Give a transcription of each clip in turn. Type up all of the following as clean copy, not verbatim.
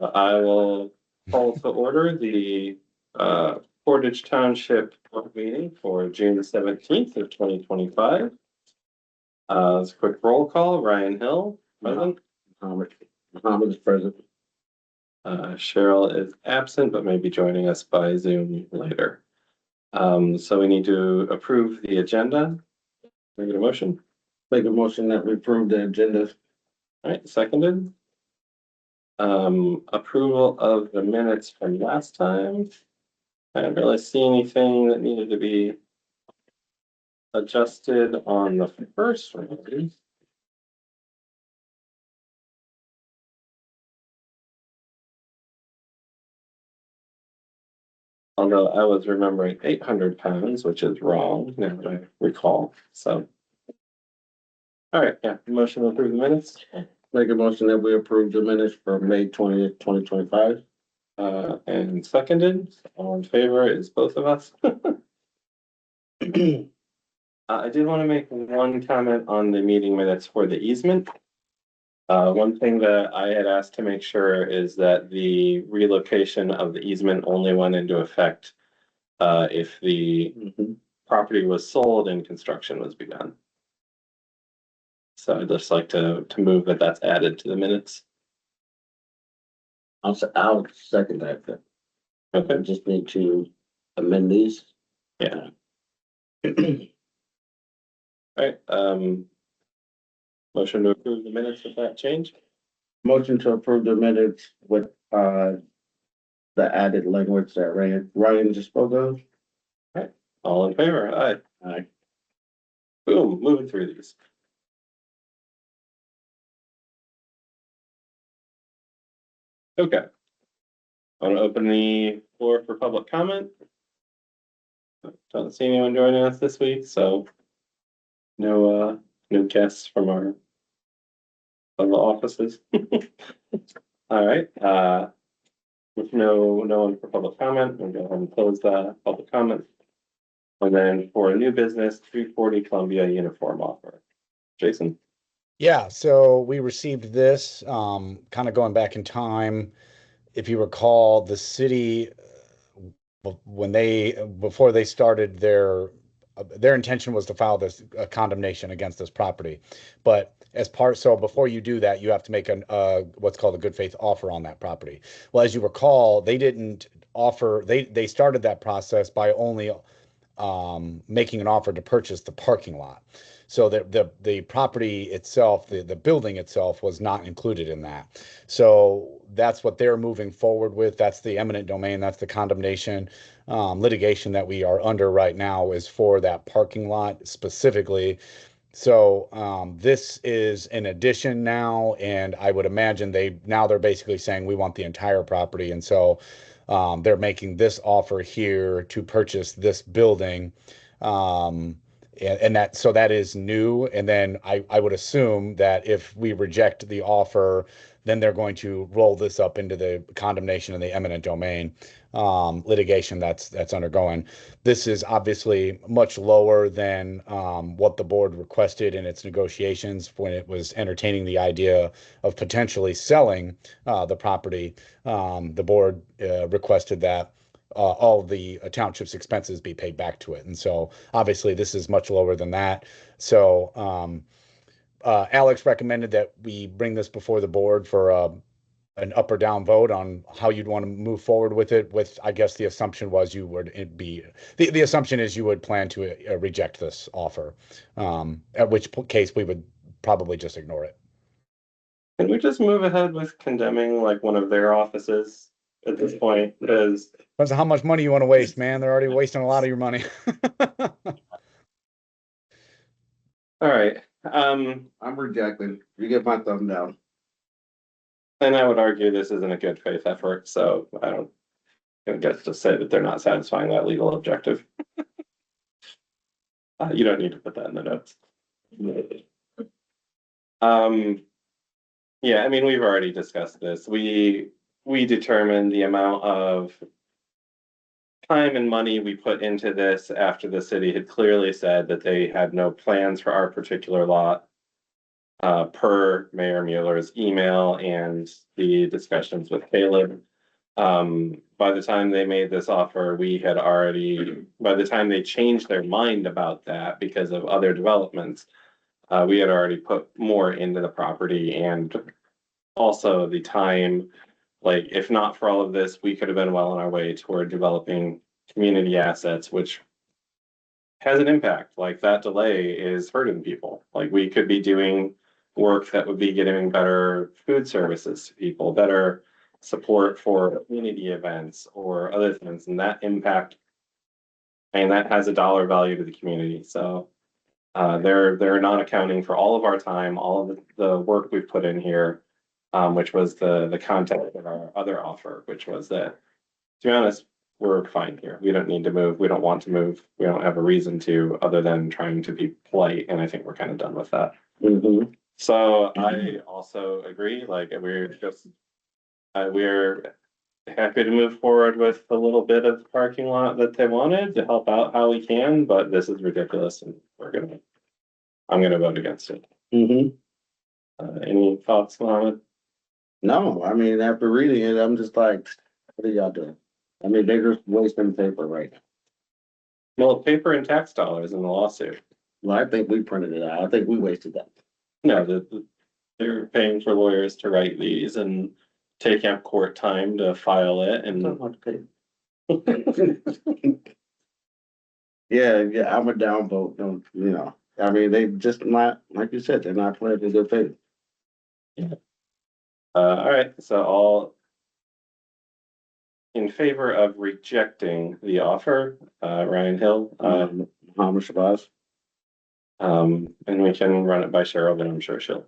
I will call to order the Portage Township meeting for June 17th of 2025. As a quick roll call, Ryan Hill, present. Muhammad is present. Cheryl is absent, but may be joining us by Zoom later. So we need to approve the agenda. Can I get a motion? Make a motion that we approve the agenda. All right, seconded. Approval of the minutes from last time. I didn't really see anything that needed to be adjusted on the first one. Although I was remembering 800 pounds, which is wrong, now that I recall, so. All right, yeah, motion to approve the minutes. Make a motion that we approve the minutes for May 20th, 2025. And seconded, all in favor is both of us. I did want to make one comment on the meeting minutes for the easement. One thing that I had asked to make sure is that the relocation of the easement only went into effect if the property was sold and construction was begun. So I'd just like to move that that's added to the minutes. I'll second that. Okay. Just need to amend these. Yeah. All right. Motion to approve the minutes with that change. Motion to approve the minutes with the added language that Ryan just spoke of. All right. All in favor? Aye. Aye. Boom, moving through these. Okay. I want to open the floor for public comment. Don't see anyone joining us this week, so no guests from our other offices. All right. With no one for public comment, we'll go ahead and close the public comment. And then for a new business, 340 Columbia uniform offer. Jason. Yeah, so we received this kind of going back in time. If you recall, the city before they started their intention was to file this condemnation against this property, but so before you do that, you have to make what's called a good faith offer on that property. Well, as you recall, they didn't offer. They started that process by only making an offer to purchase the parking lot. So the property itself, the building itself, was not included in that. So that's what they're moving forward with. That's the eminent domain. That's the condemnation litigation that we are under right now, is for that parking lot specifically. So this is an addition now, and I would imagine they're basically saying we want the entire property, and so they're making this offer here to purchase this building. And that is new. And then I would assume that if we reject the offer, then they're going to roll this up into the condemnation and the eminent domain litigation that's undergoing. This is obviously much lower than what the board requested in its negotiations when it was entertaining the idea of potentially selling the property. The board requested that all the township's expenses be paid back to it. And so obviously this is much lower than that. So Alex recommended that we bring this before the board for an up or down vote on how you'd want to move forward with it. I guess the assumption was the assumption is you would plan to reject this offer, at which case we would probably just ignore it. Can we just move ahead with condemning like one of their offices at this point? Because depends on how much money you want to waste, man. They're already wasting a lot of your money. All right. I'm rejecting. You get my thumb down. And I would argue this isn't a good faith effort, so I don't get to say that they're not satisfying that legal objective. You don't need to put that in the notes. Yeah, I mean, we've already discussed this. We determined the amount of time and money we put into this after the city had clearly said that they had no plans for our particular lot. per Mayor Mueller's email and the discussions with Caleb. By the time they made this offer, by the time they changed their mind about that because of other developments, we had already put more into the property, and also the time, like, if not for all of this, we could have been well on our way toward developing community assets, which has an impact. Like, that delay is hurting people. Like, we could be doing work that would be getting better food services to people, better support for community events or other things, and that impact, and that has a dollar value to the community. So they're not accounting for all of our time, all of the work we've put in here, which was the content of our other offer, which was that, to be honest, we're fine here. We don't need to move. We don't want to move. We don't have a reason to, other than trying to be polite. And I think we're kind of done with that. Mhm. So I also agree, like, we're happy to move forward with a little bit of the parking lot that they wanted to help out how we can, but this is ridiculous and I'm gonna vote against it. Mhm. Any thoughts, Lana? No, I mean, after reading it, I'm just like, what are y'all doing? I mean, they're just wasting paper right now. Well, paper and tax dollars in the lawsuit. Well, I think we printed it out. I think we wasted that. No, they're paying for lawyers to write these and take up court time to file it and. Don't have to pay. Yeah, I'm a downvote, don't, I mean, they just not, like you said, they're not playing in good faith. All right, so all in favor of rejecting the offer, Ryan Hill, Muhammad Shabazz. and we can run it by Cheryl, but I'm sure she'll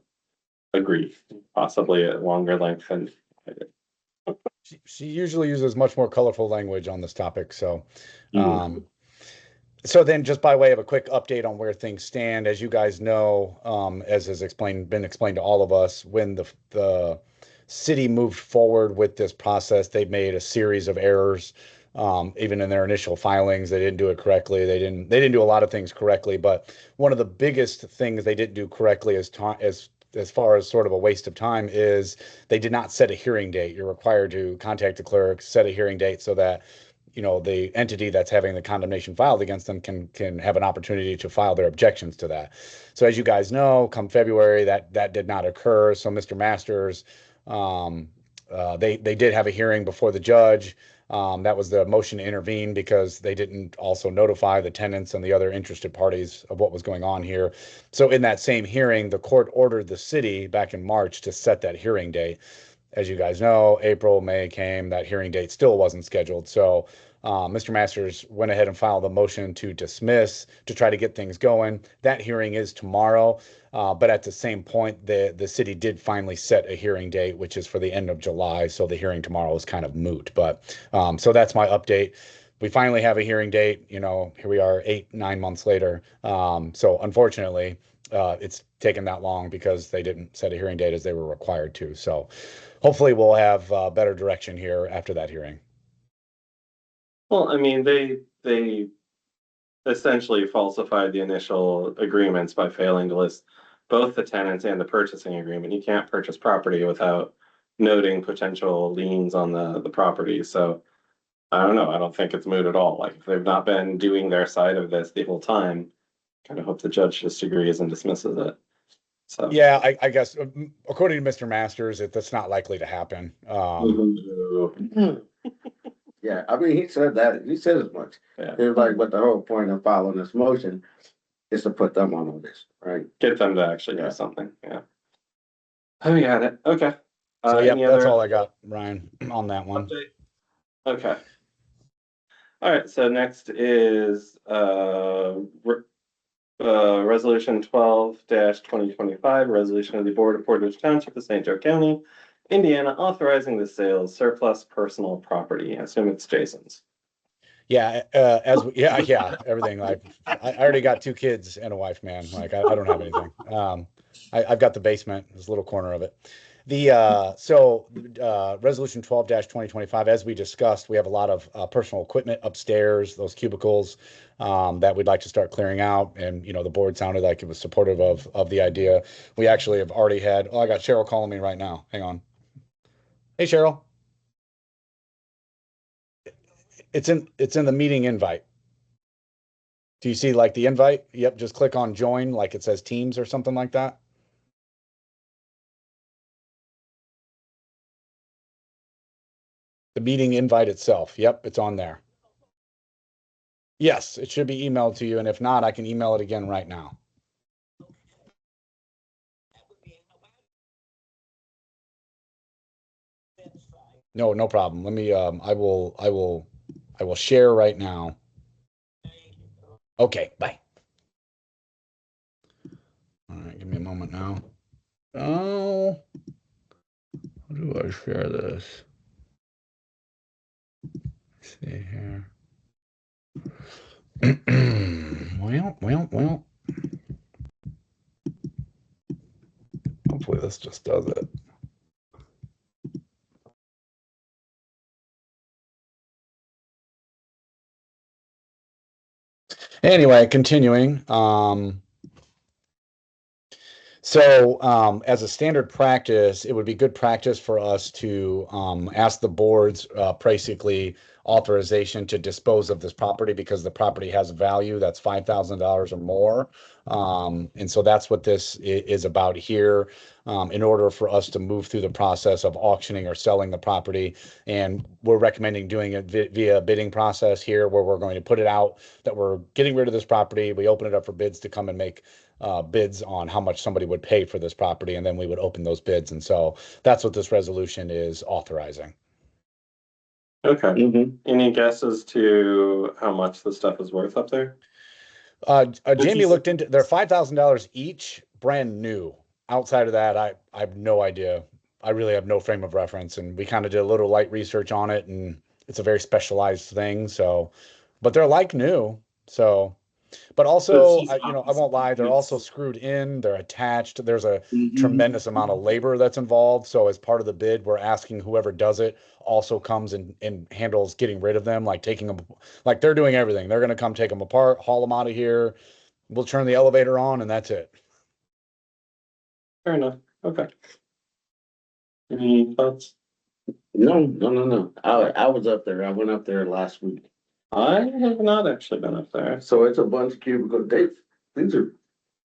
agree, possibly at longer length than I did. She usually uses much more colorful language on this topic. So, Mhm. so then just by way of a quick update on where things stand, as you guys know, as has been explained to all of us, when the city moved forward with this process, they made a series of errors. Even in their initial filings, they didn't do it correctly. They didn't do a lot of things correctly, but one of the biggest things they didn't do correctly as far as sort of a waste of time is they did not set a hearing date. You're required to contact the clerk, set a hearing date so that the entity that's having the condemnation filed against them can have an opportunity to file their objections to that. So as you guys know, come February, that did not occur. So Mr. Masters, they did have a hearing before the judge. That was the motion to intervene because they didn't also notify the tenants and the other interested parties of what was going on here. So in that same hearing, the court ordered the city back in March to set that hearing date. As you guys know, April, May came, that hearing date still wasn't scheduled. So Mr. Masters went ahead and filed a motion to dismiss to try to get things going. That hearing is tomorrow, but at the same point, the city did finally set a hearing date, which is for the end of July. So the hearing tomorrow is kind of moot. But so that's my update. We finally have a hearing date. Here we are 8-9 months later. So unfortunately, it's taken that long because they didn't set a hearing date as they were required to. So hopefully we'll have better direction here after that hearing. Well, I mean, they essentially falsified the initial agreements by failing to list both the tenants and the purchasing agreement. You can't purchase property without noting potential liens on the property. So I don't know. I don't think it's moot at all. Like, if they've not been doing their side of this the whole time, kind of hope the judge just agrees and dismisses it. So Yeah, I guess according to Mr. Masters, that's not likely to happen. Yeah, I mean, he said that, he said as much. Yeah. It's like, but the whole point of following this motion is to put them on all this, right? Get them to actually do something. Yeah. Oh, we got it. Okay. So yeah, any that's other all I got, Ryan, on that one. update? Okay. All right, so next is resolution 12-2025, resolution of the Board of Portage Township of St. Joe County, Indiana, authorizing the sale of surplus personal property. I assume it's Jason's. Yeah, everything. Like I already got 2 kids and a wife, man. Like I don't have anything. I've got the basement, this little corner of it. Resolution 12-2025, as we discussed, we have a lot of personal equipment upstairs, those cubicles that we'd like to start clearing out. And, the board sounded like it was supportive of the idea. We actually have already had, I got Cheryl calling me right now. Hang on. Hey, Cheryl. It's in the meeting invite. Do you see like the invite? Yep. Just click on join, like it says Teams or something like that. The meeting invite itself. Yep, it's on there. Yes, it should be emailed to you. And if not, I can email it again right now. No, no problem. Let me, I will share right now. Okay, bye. All right, give me a moment now. Oh, how do I share this? Let's see here. Well. Hopefully this just does it. Anyway, continuing. As a standard practice, it would be good practice for us to ask the board's basically authorization to dispose of this property because the property has a value that's $5,000 or more. And so that's what this is about here. In order for us to move through the process of auctioning or selling the property. And we're recommending doing it via a bidding process here where we're going to put it out that we're getting rid of this property. We open it up for bids to come and make bids on how much somebody would pay for this property, and then we would open those bids. And so that's what this resolution is authorizing. Okay. Mm-hmm. Any guesses to how much the stuff is worth up there? Jamie looked into, they're $5,000 each, brand new. Outside of that, I have no idea. I really have no frame of reference, and we kind of did a little light research on it, and it's a very specialized thing. So, but they're like new. So, but also, I won't lie, they're also screwed in, they're attached. There's a tremendous amount of labor that's involved. So as part of the bid, we're asking whoever does it also comes and handles getting rid of them, like taking them, like they're doing everything. They're going to come take them apart, haul them out of here. We'll turn the elevator on and that's it. Fair enough. Okay. Any thoughts? No. I was up there. I went up there last week. I have not actually been up there. So it's a bunch of cubicles.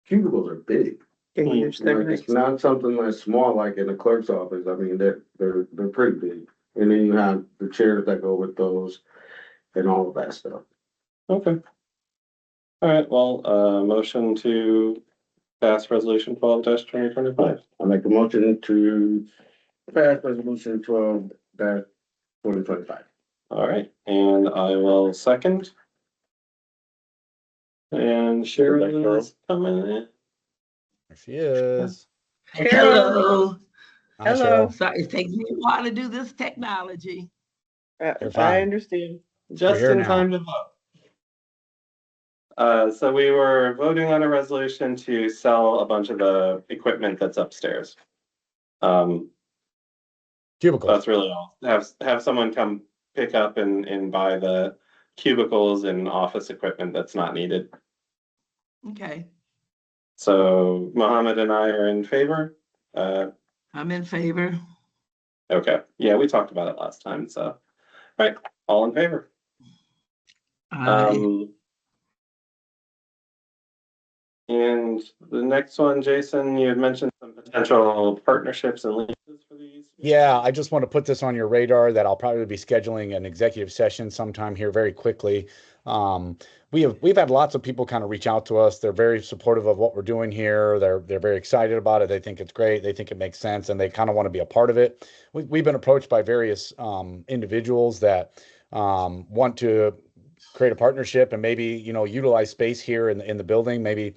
Cubicles are big. Huge. Like, it's not something that's small like in a clerk's office. I mean, they're pretty big. And then you have the chairs that go with those and all of that stuff. Okay. All right, well, motion to pass resolution 12-2025. I make a motion to pass resolution 12-2025. All right, and I will second. And Cheryl is coming in. There she is. Hello. Hi, Hello. Cheryl. Sorry, it takes me a while to do this technology. You're I fine. understand. Just here in now. time to vote. So we were voting on a resolution to sell a bunch of the equipment that's upstairs. Cubicle. That's really all. Have someone come pick up and buy the cubicles and office equipment that's not needed. Okay, So Mohammed and I are in favor. I'm in favor. Okay, yeah, we talked about it last time, so, all right, all in favor. Aye. And the next one, Jason, you had mentioned some potential partnerships and leases for these. Yeah, I just want to put this on your radar that I'll probably be scheduling an executive session sometime here very quickly. We've had lots of people kind of reach out to us. They're very supportive of what we're doing here. They're very excited about it. They think it's great. They think it makes sense, and they kind of want to be a part of it. We've been approached by various individuals that want to create a partnership and maybe utilize space here in the building. Maybe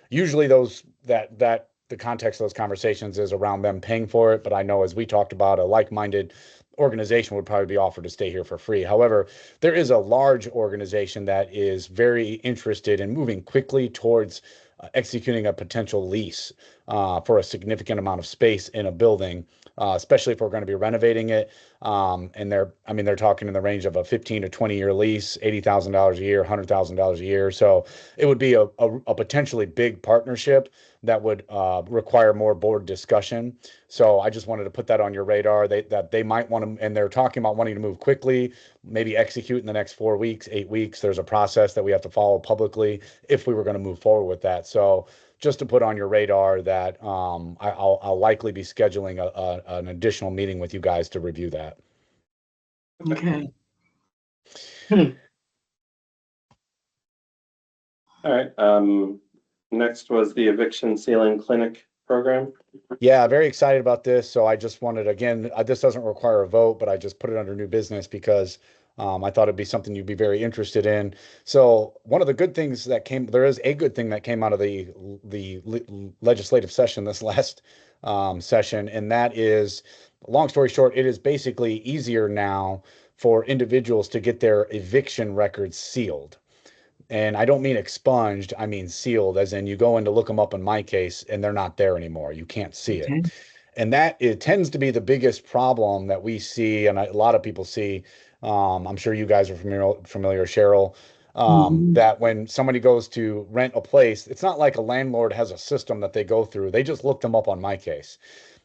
usually that the context of those conversations is around them paying for it. But I know, as we talked about, a like-minded organization would probably be offered to stay here for free. However, there is a large organization that is very interested in moving quickly towards executing a potential lease for a significant amount of space in a building, especially if we're going to be renovating it. And they're talking in the range of a 15 to 20-year lease, $80,000 a year, $100,000 a year. So it would be a potentially big partnership that would require more board discussion. So I just wanted to put that on your radar, that they might want to, and they're talking about wanting to move quickly, maybe execute in the next 4 weeks, 8 weeks. There's a process that we have to follow publicly if we were going to move forward with that. So just to put on your radar that I'll likely be scheduling an additional meeting with you guys to review that. Okay. All right. Next was the eviction ceiling clinic program. Yeah, very excited about this. So I just wanted, again, this doesn't require a vote, but I just put it under new business because I thought it'd be something you'd be very interested in. So one of the good things there is a good thing that came out of the legislative session this last session, and that is, long story short, it is basically easier now for individuals to get their eviction records sealed. And I don't mean expunged, I mean sealed, as in you go in to look them up in my case and they're not there anymore. You can't see it. And it tends to be the biggest problem that we see, and a lot of people see. I'm sure you guys are familiar, Cheryl, that when somebody goes to rent a place, it's not like a landlord has a system that they go through. They just look them up on my case.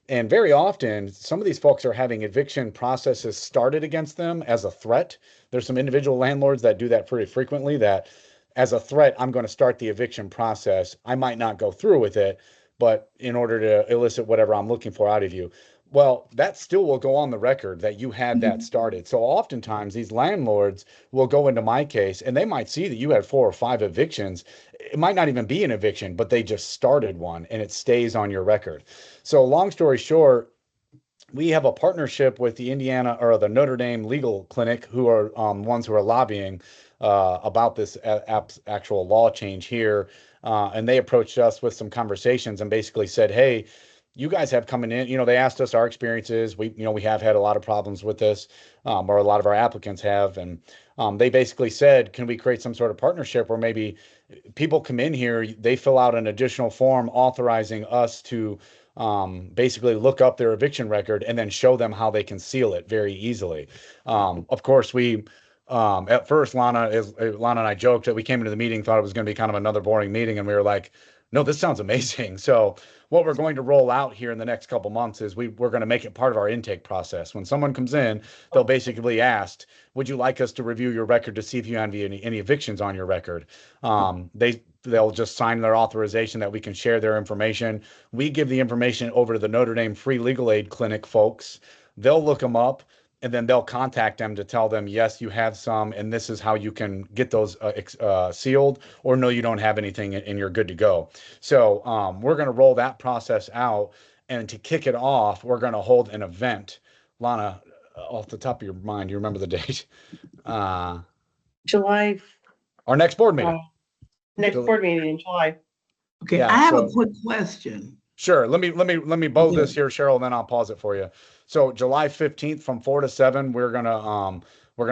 And very often, some of these folks are having eviction processes started against them as a threat. There's some individual landlords that do that pretty frequently, that as a threat, I'm going to start the eviction process. I might not go through with it, but in order to elicit whatever I'm looking for out of you. Well, that still will go on the record that you had that started. So oftentimes these landlords will go into my case and they might see that you had 4 or 5 evictions. It might not even be an eviction, but they just started one and it stays on your record. So long story short, we have a partnership with the Indiana or the Notre Dame Legal Clinic, who are ones who are lobbying about this actual law change here. And they approached us with some conversations and basically said, hey, you guys have coming in, they asked us our experiences. We have had a lot of problems with this, or a lot of our applicants have. And they basically said, can we create some sort of partnership where maybe people come in here, they fill out an additional form authorizing us to basically look up their eviction record and then show them how they can seal it very easily. Of course, at first, Lana and I joked that we came into the meeting, thought it was going to be kind of another boring meeting, and we were like, no, this sounds amazing. So what we're going to roll out here in the next couple months is we're going to make it part of our intake process. When someone comes in, they'll basically ask, would you like us to review your record to see if you have any evictions on your record? They'll just sign their authorization that we can share their information. We give the information over to the Notre Dame Free Legal Aid Clinic folks. They'll look them up, and then they'll contact them to tell them, yes, you have some, and this is how you can get those sealed, or no, you don't have anything and you're good to go. So we're going to roll that process out, and to kick it off, we're going to hold an event. Lana, off the top of your mind, you remember the date? July, Our next board meeting. next board meeting in July. Okay, Yeah, I have so- a quick question. Sure. Let me bow this here, Cheryl, and then I'll pause it for you. So July 15th from 4 to 7, we're gonna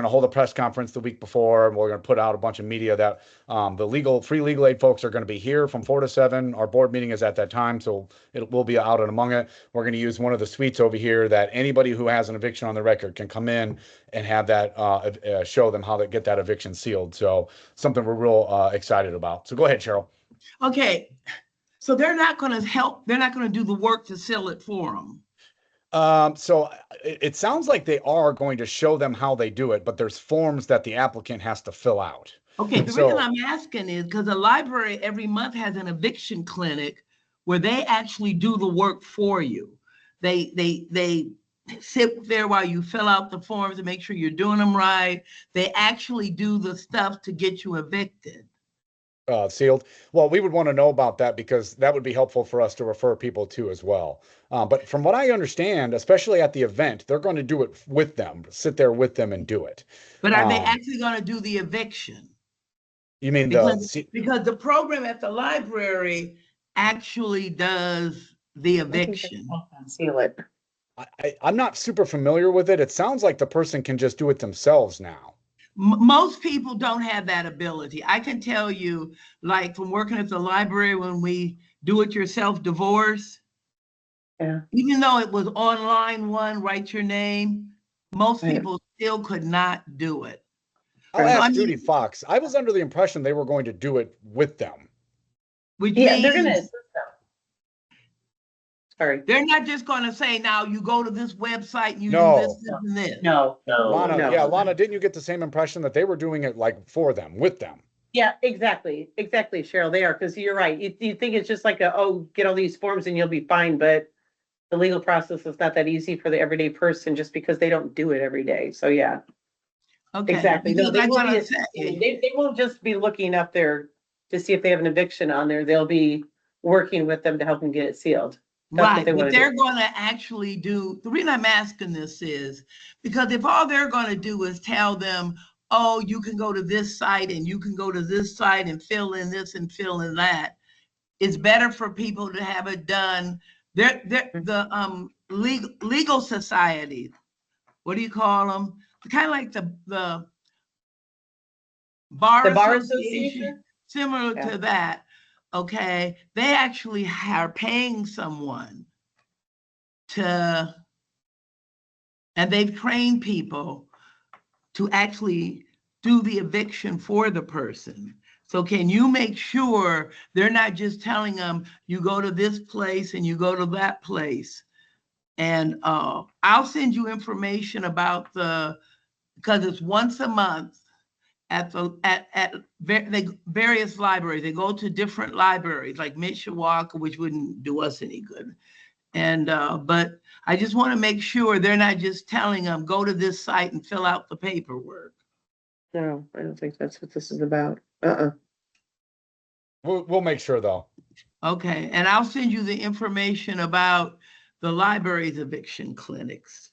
hold a press conference the week before. We're gonna put out a bunch of media that the free legal aid folks are going to be here from 4 to 7. Our board meeting is at that time, so we'll be out and among it. We're going to use one of the suites over here that anybody who has an eviction on the record can come in and have that show them how to get that eviction sealed. So something we're real excited about. So go ahead, Cheryl. Okay, so they're not going to do the work to seal it for them. So it sounds like they are going to show them how they do it, but there's forms that the applicant has to fill out. Okay, the reason I'm asking is because the library every month has an eviction clinic where they actually do the work for you. They sit there while you fill out the forms to make sure you're doing them right. They actually do the stuff to get you evicted. Sealed. Well, we would want to know about that because that would be helpful for us to refer people to as well. But from what I understand, especially at the event, they're going to do it with them, sit there with them and do it. But are they actually going to do the eviction? You mean because the program at the library actually does the eviction. Seal it. I'm not super familiar with it. It sounds like the person can just do it themselves now. Most people don't have that ability. I can tell you, like from working at the library when we do-it-yourself divorce. Yeah. Even though it was online one, write your name, most Right. people still could not do it. I'll Right. ask I mean- Judy Fox. I was under the impression they were going to do it with them. Which Yeah, they're gonna means assist them. Sorry. they're not just gonna say, now you go to this website and you No. do this, this, and this. No. Lana, no. yeah, Lana, didn't you get the same impression that they were doing it like for them, with them? Yeah, exactly, Cheryl, they are, because you're right. You think it's just like get all these forms and you'll be fine, but the legal process is not that easy for the everyday person just because they don't do it every day. So yeah, Okay. exactly. No, Because they I won't gotta be, say, they won't just be looking up there to see if they have an eviction on there. They'll be working with them to help them get it sealed. That's what right, they but wanna they're do. gonna actually do, the reason I'm asking this is because if all they're gonna do is tell them, oh, you can go to this site and you can go to this site and fill in this and fill in that, it's better for people to have it done. The legal society, what do you call them? Kind of like the bar The Bar association, Association? similar Yeah. to that. Okay, they actually are paying someone to, and they've trained people to actually do the eviction for the person. So can you make sure they're not just telling them, you go to this place and you go to that place? And I'll send you information about because it's once a month at various libraries. They go to different libraries like Mishawaka, which wouldn't do us any good. And but I just want to make sure they're not just telling them, go to this site and fill out the paperwork. No, I don't think that's what this is about. We'll make sure though. Okay, and I'll send you the information about the library's eviction clinics.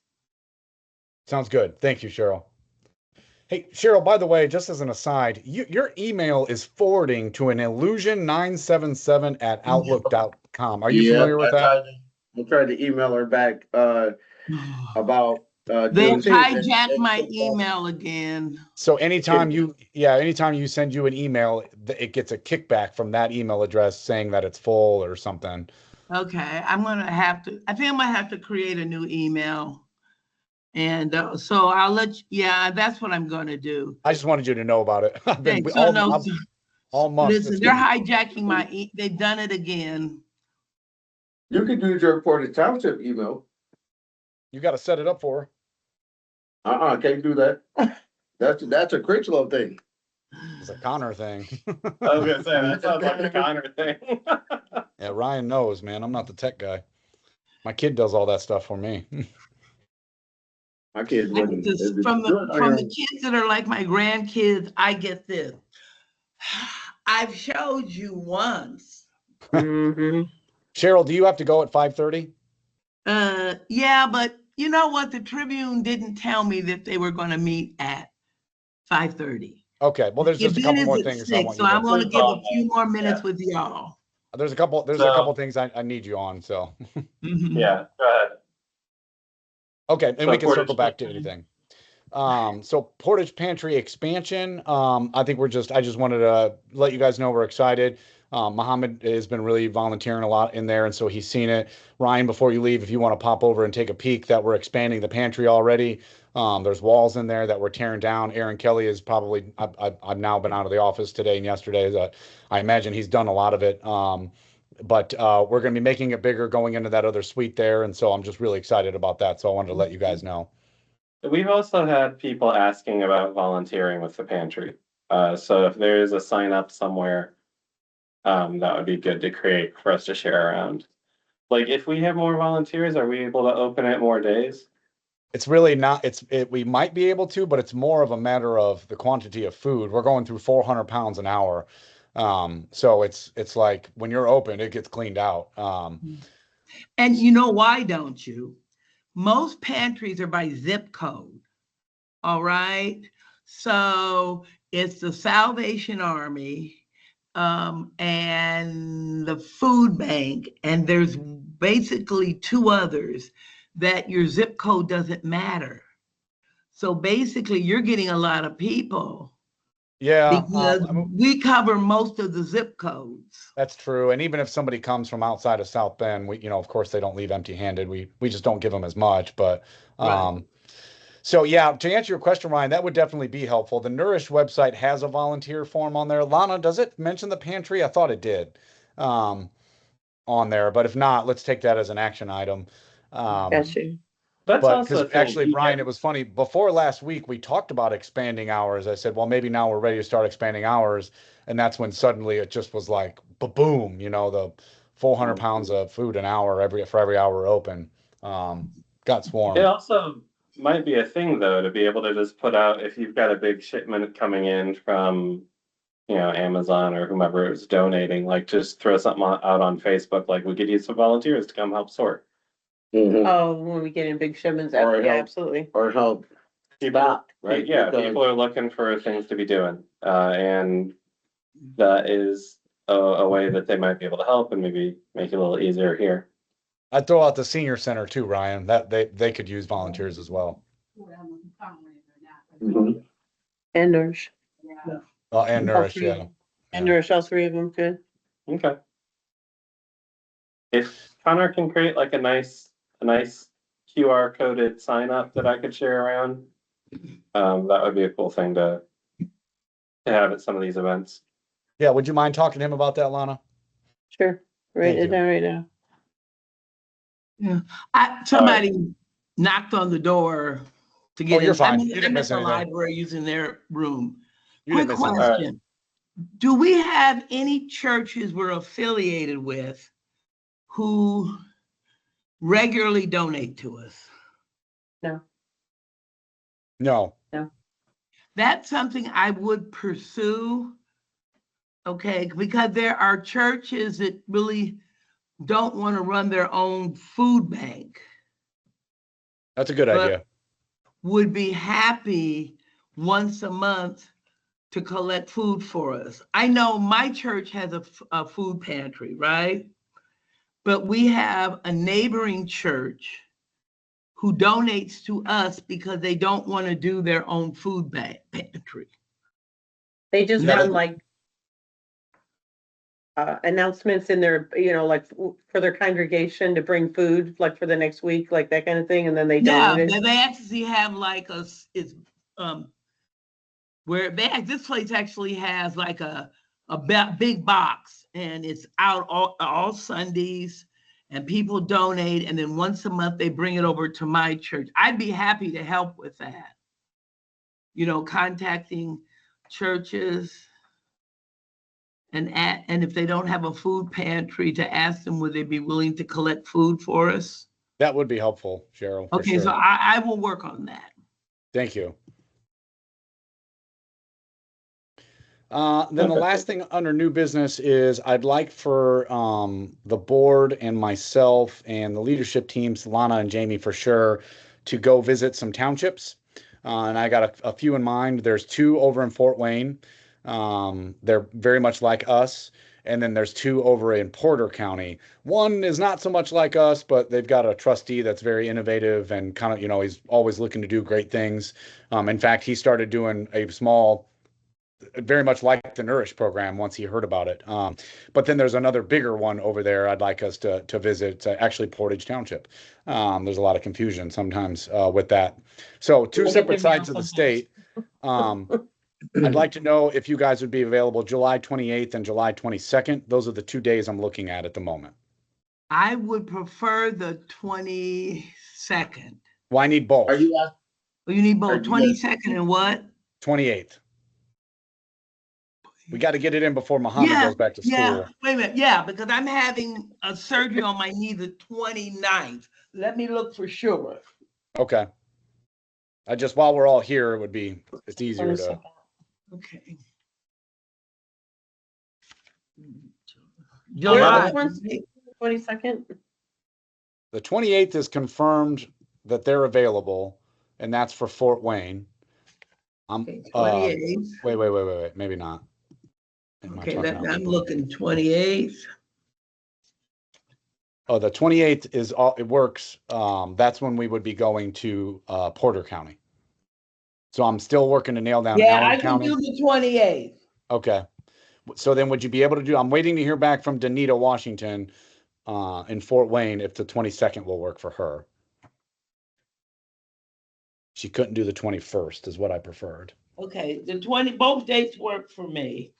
Sounds good. Thank you, Cheryl. Hey, Cheryl, by the way, just as an aside, your email is forwarding to an illusion977@outlook.com. Are you familiar with that? I tried to email her back, about, They Juneteenth. hijacked my email again. So anytime you send you an email, it gets a kickback from that email address saying that it's full or something. Okay, I think I'm gonna have to create a new email. And so I'll that's what I'm gonna do. I just wanted you to know about it. I've been Okay, so no, all month. listen, they're hijacking they've done it again. You could use your Portage Township email. You got to set it up for her. Can't do that. That's a Critchlow thing. It's a Connor thing. I was gonna say, that sounds like a Connor thing. Yeah, Ryan knows, man. I'm not the tech guy. My kid does all that stuff for me. My kids I wouldn't. get this from the kids that are like my grandkids. I get this. I've showed you once. Mm-hmm. Cheryl, do you have to go at 5:30? Yeah, but you know what? The Tribune didn't tell me that they were going to meet at 5:30. Okay, well, there's just a couple more things I 6, want so you I'm to. going to give a few more minutes with y'all. There's a couple things I need you on. So Mhm. Yeah, go ahead. okay, and So we can Portage circle back to anything. So Portage Pantry expansion. I think I just wanted to let you guys know we're excited. Muhammad has been really volunteering a lot in there, and so he's seen it. Ryan, before you leave, if you want to pop over and take a peek, that we're expanding the pantry already. There's walls in there that we're tearing down. Aaron Kelly is probably, I've now been out of the office today and yesterday. I imagine he's done a lot of it. But we're going to be making it bigger going into that other suite there. And so I'm just really excited about that. So I wanted to let you guys know. We've also had people asking about volunteering with the pantry. So if there is a sign up somewhere, that would be good to create for us to share around. Like if we have more volunteers, are we able to open it more days? It's really not, we might be able to, but it's more of a matter of the quantity of food. We're going through 400 pounds an hour. So it's like when you're open, it gets cleaned out. And you know why, don't you? Most pantries are by zip code. All right. So it's the Salvation Army and the food bank, and there's basically 2 others that your zip code doesn't matter. So basically you're getting a lot of people Yeah, Because I mean, we cover most of the zip codes. that's true. And even if somebody comes from outside of South Bend, we, of course they don't leave empty-handed. We just don't give them as much. But Right. so yeah, to answer your question, Ryan, that would definitely be helpful. The Nourish website has a volunteer form on there. Lana, does it mention the pantry? I thought it did. Um, on there, but if not, let's take that as an action item. Got you. That's But because also a thing. actually, Brian, it was funny. Before last week, we talked about expanding hours. I said, well, maybe now we're ready to start expanding hours. And that's when suddenly it just was like, boom, the 400 pounds of food an hour for every hour we're open. Got It swarmed. also might be a thing though, to be able to just put out, if you've got a big shipment coming in from, Amazon or whomever is donating, like just throw something out on Facebook, like we could use some volunteers to come help sort. Mhm. Oh, when we get in big shipments, Or yeah, help. absolutly. Or help People, right? yeah, Because- people are looking for things to be doing, and that is a way that they might be able to help and maybe make it a little easier here. I'd throw out the senior center too, Ryan. That they could use volunteers as well. Mhm. And Nourish. And All Nourish, three of yeah. them. And Nourish, all three of them, good. Okay. If Connor can create like a nice QR coded sign up that I could share around, that would be a cool thing to have at some of these events. Yeah, would you mind talking to him about that, Lana? Sure, write Thank it you. down right now. Somebody knocked on the door to get Oh, you're in. fine. I'm You didn't at miss the anything. library using their room. You Quick didn't miss anything. question. Do we have any churches we're affiliated with who regularly donate to us? No. That's something I would pursue. Okay, because there are churches that really don't want to run their own food bank, That's a good but idea. would be happy once a month to collect food for us. I know my church has a food pantry, right? But we have a neighboring church who donates to us because they don't want to do their own food pantry. They just Yeah. run like announcements in their, like for their congregation to bring food, like for the next week, like that kind of thing, and then they Yeah, donate it. they actually have like this place actually has like a big box, and it's out all Sundays, and people donate, and then once a month they bring it over to my church. I'd be happy to help with that. Contacting churches and if they don't have a food pantry, to ask them would they be willing to collect food for us. That would be helpful, Cheryl, for Okay, sure. so I will work on that. Thank you. Then the last thing under new business is I'd like for the board and myself and the leadership teams, Lana and Jamie for sure, to go visit some townships. And I got a few in mind. There's 2 over in Fort Wayne. They're very much like us. And then there's 2 over in Porter County. One is not so much like us, but they've got a trustee that's very innovative and kind of, he's always looking to do great things. In fact, he started doing a small, very much like the Nourish program once he heard about it. But then there's another bigger one over there I'd like us to visit. It's actually Portage Township. There's a lot of confusion sometimes with that. So 2 separate sides of the state. I'd like to know if you guys would be available July 28th and July 22nd. Those are the 2 days I'm looking at the moment. I would prefer the 22nd. Well, I need both. Are you asking? Well, you need both. Are you 22nd and what? 28th. We got to get it in before Muhammad goes back to school. Yeah, wait a minute. Yeah, because I'm having a surgery on my knee the 29th. Let me look for sure. Okay. While we're all here, it's easier to. Okay. Where are July. the ones? 22nd? The 28th is confirmed that they're available, and that's for Fort Wayne. Okay, 28th. Wait. Maybe not. Okay, I'm looking 28th. Oh, the 28th is all, it works. That's when we would be going to Porter County. So I'm still working to nail down Yeah, Allen I can County. do the 28th. Okay. So then would you be able to do, I'm waiting to hear back from Danita Washington in Fort Wayne if the 22nd will work for her. She couldn't do the 21st is what I preferred. Okay, both dates work for me.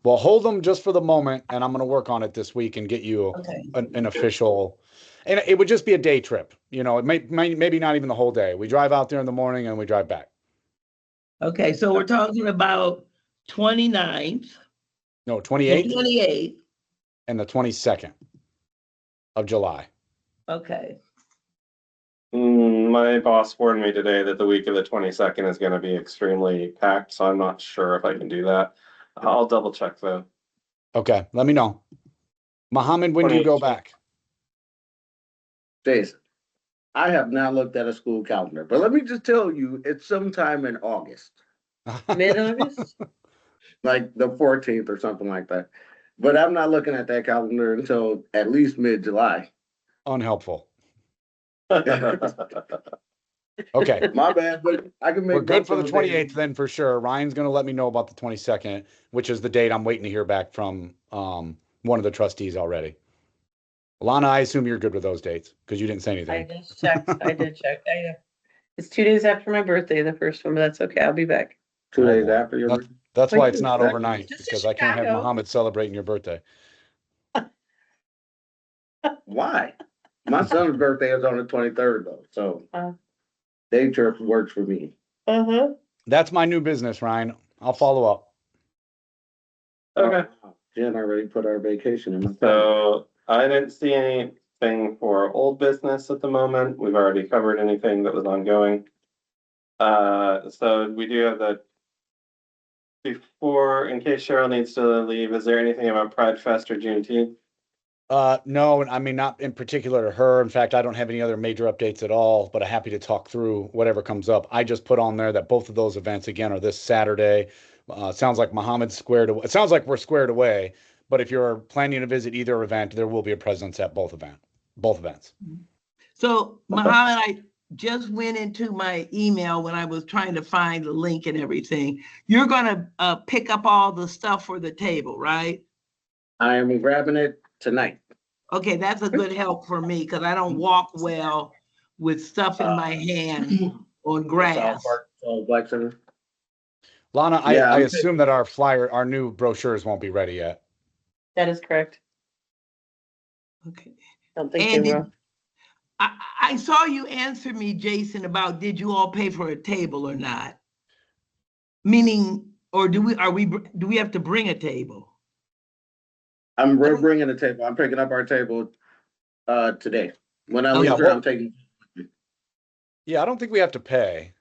Well, hold them just for the moment, and I'm going to work on it this week and get you Okay. an official, and it would just be a day trip. You know, it maybe not even the whole day. We drive out there in the morning and we drive back. Okay, so we're talking about 29th, No, the 28th 28th. and the 22nd of July. Okay. My boss warned me today that the week of the 22nd is gonna be extremely packed, so I'm not sure if I can do that. I'll double check though. Okay, let me know. Mohammed, when do you go 28th. back? Jason, I have not looked at a school calendar, but let me just tell you, it's sometime in August, Mid-August? like the 14th or something like that. But I'm not looking at that calendar until at least mid-July. Unhelpful. Okay. My bad, but I can make. We're good both for the those days. 28th then for sure. Ryan's going to let me know about the 22nd, which is the date I'm waiting to hear back from one of the trustees already. Lana, I assume you're good with those dates because you didn't say I anything. just checked. I did check. It's 2 days after my birthday, the first one, but that's okay. I'll be back. 2 days Oh, boy. after your. That's why it's not Exactly. overnight Just in because I can't have Chicago. Muhammad celebrating your birthday. Why? My son's birthday is on the 23rd though, so day trip works for me. Uh-huh. That's my new business, Ryan. I'll follow up. Okay, Jen already put our vacation in my calendar. so I didn't see anything for old business at the moment. We've already covered anything that was ongoing. So we do have before, in case Cheryl needs to leave, is there anything about Pride Fest or Juneteenth? No, I mean, not in particular to her. In fact, I don't have any other major updates at all, but I'm happy to talk through whatever comes up. I just put on there that both of those events again are this Saturday. Sounds like Muhammad's squared away. It sounds like we're squared away, but if you're planning to visit either event, there will be a presence at both events. So Muhammad, I just went into my email when I was trying to find the link and everything. You're gonna pick up all the stuff for the table, right? I am grabbing it tonight. Okay, that's a good help for me because I don't walk well with stuff in my hand on grass. Black Center. Lana, Yeah, I I'm assume that our new brochures won't be ready yet. That is correct. Okay. Don't think And they will. I saw you answer me, Jason, about did you all pay for a table or not? Meaning, or do we have to bring a table? We're bringing a table. I'm picking up our table today. When I Oh, leave yeah, here, well- I'm taking. Yeah, I don't think we have to pay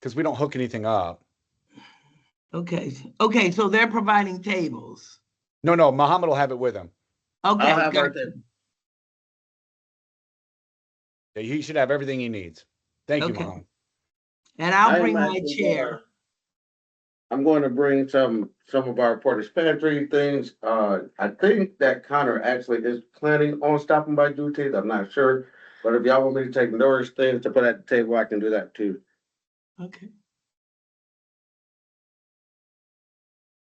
because we don't hook anything up. Okay, so they're providing tables. No, Muhammad will have it with him. Okay, I'll have our gotcha. table. Yeah, he should have everything he needs. Thank you, Okay. Muhammad. And I'll I am bring my actually chair. I'm going to bring some of our Portage Pantry things. I think that Connor actually is planning on stopping by Juneteenth. I'm not sure, but if y'all want me to take Nora's things to put at the table, I can do that too. Okay.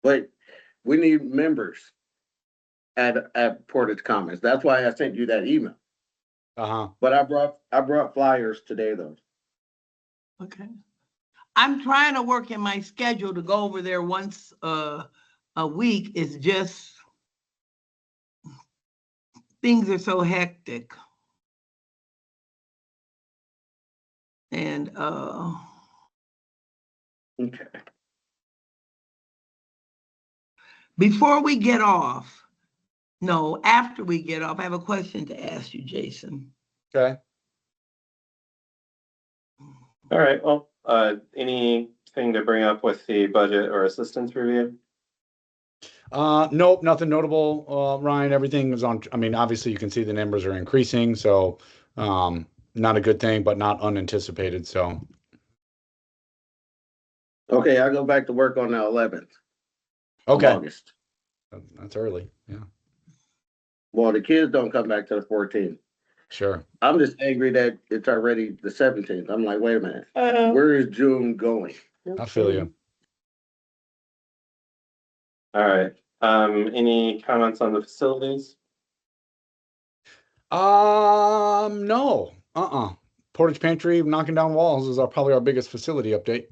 But we need members at Portage Commons. That's why I sent you that email. But I brought flyers today though. Okay. I'm trying to work in my schedule to go over there once a week. It's just things are so hectic. And Okay. before we get off, no, after we get off, I have a question to ask you, Jason. Okay. All right, well, anything to bring up with the budget or assistance review? Nope, nothing notable, Ryan. Everything is on. I mean, obviously you can see the numbers are increasing, so not a good thing, but not unanticipated. So Okay, I go back to work on the 11th. okay, Of August. that's early. Yeah. Well, the kids don't come back to the 14th. Sure. I'm just angry that it's already the 17th. I'm like, wait a minute, Uh, where is June going? I feel you. All right. Any comments on the facilities? No. Portage Pantry knocking down walls is probably our biggest facility update.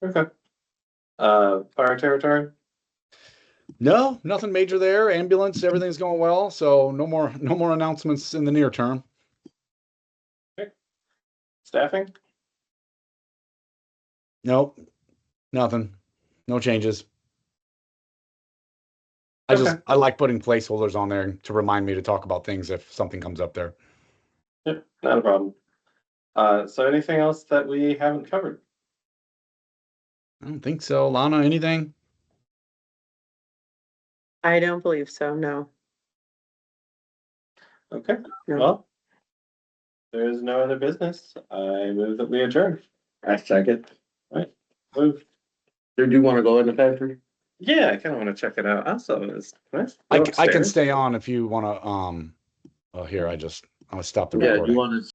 Okay. Fire territory? No, nothing major there. Ambulance, everything's going well. So no more announcements in the near term. Staffing? Nope. Nothing. No changes. Okay. I like putting placeholders on there to remind me to talk about things if something comes up there. Yep, not a problem. So anything else that we haven't covered? I don't think so. Lana, anything? I don't believe so, no. Okay, No. well, there is no other business. I move that we adjourn. I second. Move. Did you want to go in the pantry? Yeah, I kind of want to check it out. Also, it's nice. I Go can upstairs. stay on if you want to. Oh, here I'll stop the Yeah, recording. you want to